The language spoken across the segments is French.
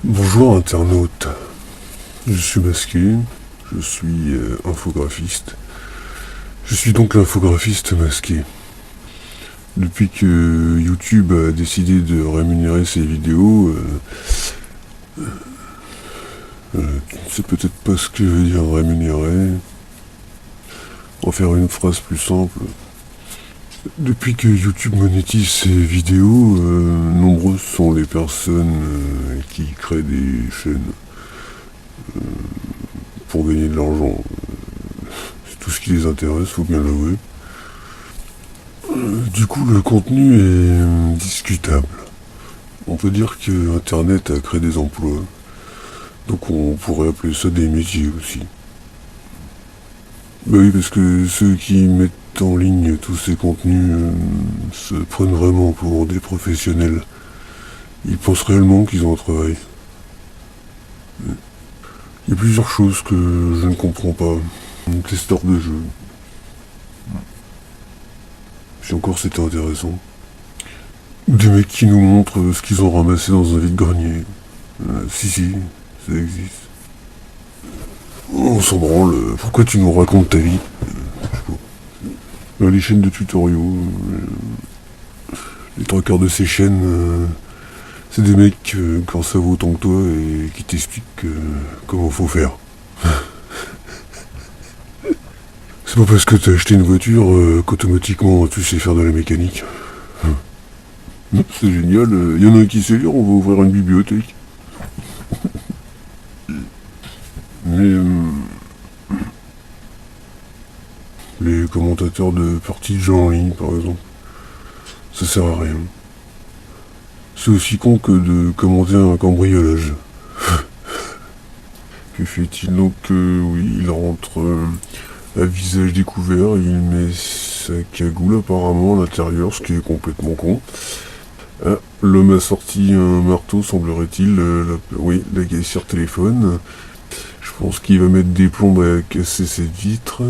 Bonjour internaute, je suis masqué, je suis infographiste. Je suis donc l'infographiste masqué. Depuis que YouTube a décidé de rémunérer ses vidéos, tu ne sais peut-être pas ce que veut dire rémunérer. On va faire une phrase plus simple. Depuis que YouTube monétise ses vidéos, nombreuses sont les personnes qui créent des chaînes pour gagner de l'argent. C'est tout ce qui les intéresse, faut bien l'avouer. Du coup, le contenu est discutable. On peut dire que Internet a créé des emplois. Donc on pourrait appeler ça des métiers aussi. Bah oui, parce que ceux qui mettent en ligne tous ces contenus se prennent vraiment pour des professionnels. Ils pensent réellement qu'ils ont un travail. Il y a plusieurs choses que je ne comprends pas. Testeur de jeu. Si encore c'était intéressant. Des mecs qui nous montrent ce qu'ils ont ramassé dans un vide-grenier. Si, ça existe. On s'en branle, pourquoi tu nous racontes ta vie? Les chaînes de tutoriaux, les trois quarts de ces chaînes, c'est des mecs qui en savent autant que toi et qui t'expliquent comment faut faire. C'est pas parce que t'as acheté une voiture qu'automatiquement tu sais faire de la mécanique. C'est génial, y en a un qui sait lire, on va ouvrir une bibliothèque. Mais les commentateurs de parties de jeux en ligne, par exemple, ça sert à rien. C'est aussi con que de commenter un cambriolage. Que fait-il donc? Oui, il rentre à visage découvert, il met sa cagoule apparemment à l'intérieur, ce qui est complètement con. Ah, l'homme a sorti un marteau, semblerait-il. Oui, la caissière téléphone. Je pense qu'il va mettre des plombs à casser cette vitre.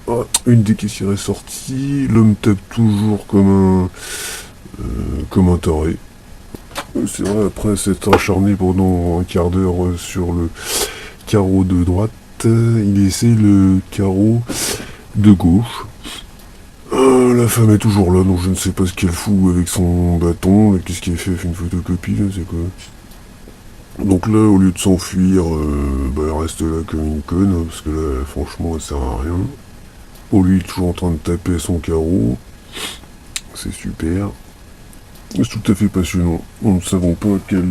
Ah, une des caissières est sortie. L'homme tape toujours comme un taré. C'est vrai, après s'être acharné pendant un quart d'heure sur le carreau de droite, il essaie le carreau de gauche. La femme est toujours là, donc je ne sais pas ce qu'elle fout avec son bâton. Qu'est-ce qu'elle fait? Elle fait une photocopie, là, c'est quoi? Donc là, au lieu de s'enfuir, elle reste là comme une conne, hein, parce que là, franchement, elle sert à rien. Au lieu, il est toujours en train de taper son carreau. C'est super. C'est tout à fait passionnant. Nous ne savons pas quel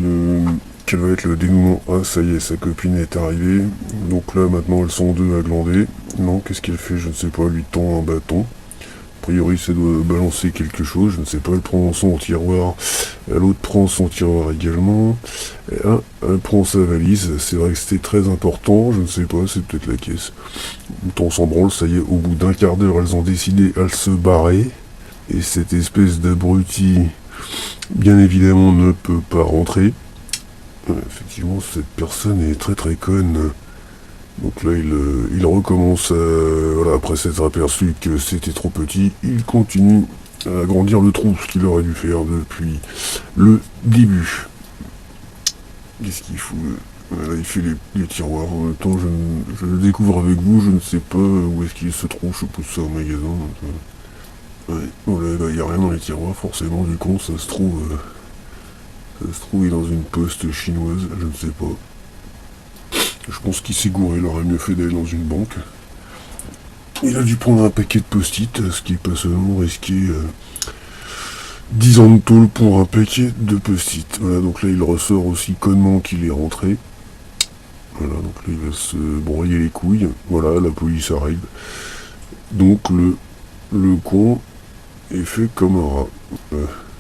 va être le dénouement. Ah, ça y est, sa copine est arrivée. Donc là, maintenant, elles sont deux à glander. Non, qu'est-ce qu'elle fait? Je ne sais pas. Elle lui tend un bâton. A priori, ça doit balancer quelque chose. Je ne sais pas. Elle prend son tiroir. L'autre prend son tiroir également. Et là, elle prend sa valise. C'est vrai que c'était très important. Je ne sais pas. C'est peut-être la caisse. On s'en branle. Ça y est, au bout d'un quart d'heure, elles ont décidé à se barrer. Et cette espèce d'abruti, bien évidemment, ne peut pas rentrer. Effectivement, cette personne est très très conne. Donc là, il recommence, voilà, après s'être aperçu que c'était trop petit, il continue à agrandir le trou, ce qu'il aurait dû faire depuis le début. Qu'est-ce qu'il fout? Voilà, il fait les tiroirs. En même temps, je le découvre avec vous, je ne sais pas où est-ce qu'il se trouve, je pousse ça au magasin. Ouais, voilà, il n'y a rien dans les tiroirs, forcément, du con, ça se trouve, il est dans une poste chinoise, je ne sais pas. Je pense qu'il s'est gouré, il aurait mieux fait d'aller dans une banque. Il a dû prendre un paquet de post-it, ce qui est pas seulement risqué 10 ans de tôle pour un paquet de post-it. Voilà, donc là il ressort aussi connement qu'il est rentré. Voilà, donc là il va se broyer les couilles. Voilà, la police arrive. Donc le con est fait comme un rat.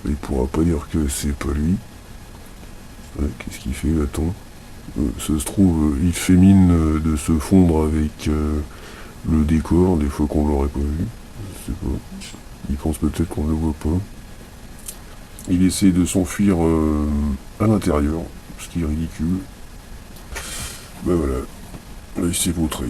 Il pourra pas dire que c'est pas lui. Qu'est-ce qu'il fait, attends? Ça se trouve, il fait mine de se fondre avec le décor, des fois qu'on l'aurait pas vu. Je sais pas. Il pense peut-être qu'on le voit pas. Il essaie de s'enfuir à l'intérieur, ce qui est ridicule. Ben voilà, là il s'est vautré.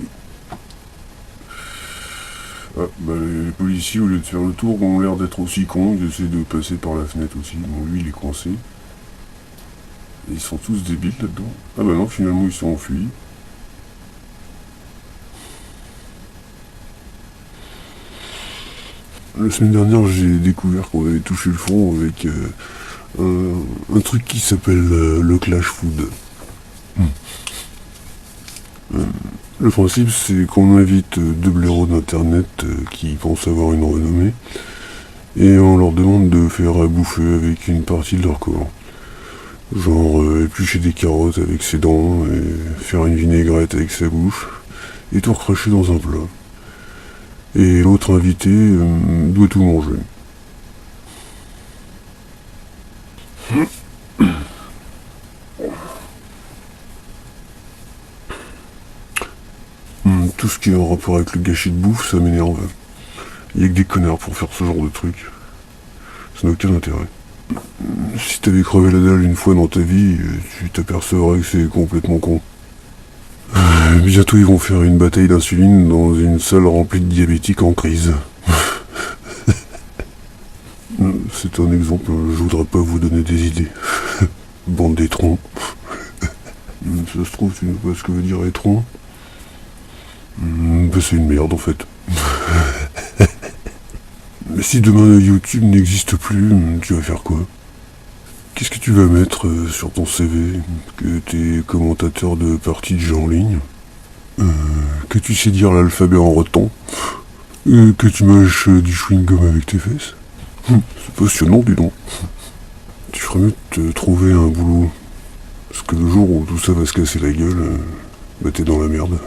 Ah, les policiers, au lieu de faire le tour, ont l'air d'être aussi cons, ils essaient de passer par la fenêtre aussi. Bon, lui il est coincé. Ils sont tous débiles là-dedans. Ah bah non, finalement ils sont enfuis. La semaine dernière, j'ai découvert qu'on avait touché le fond avec un truc qui s'appelle le Clash Food. Le principe, c'est qu'on invite deux blaireaux d'internet qui pensent avoir une renommée et on leur demande de faire à bouffer avec une partie de leur corps. Genre éplucher des carottes avec ses dents et faire une vinaigrette avec sa bouche et tout recracher dans un plat. Et l'autre invité doit tout manger. Tout ce qui est en rapport avec le gâchis de bouffe, ça m'énerve. Il y a que des connards pour faire ce genre de truc. Ça n'a aucun intérêt. Si t'avais crevé la dalle une fois dans ta vie, tu t'apercevrais que c'est complètement con. Bientôt ils vont faire une bataille d'insuline dans une salle remplie de diabétiques en crise. C'est un exemple, je voudrais pas vous donner des idées. Bande d'étrons. Ça se trouve, tu ne sais pas ce que veut dire étron. Bah c'est une merde en fait. Mais si demain YouTube n'existe plus, tu vas faire quoi? Qu'est-ce que tu vas mettre sur ton CV? Que t'es commentateur de parties de jeux en ligne? Que tu sais dire l'alphabet en rotant? Que tu mâches du chewing-gum avec tes fesses? C'est passionnant, dis donc. Tu ferais mieux de te trouver un boulot. Parce que le jour où tout ça va se casser la gueule, bah t'es dans la merde.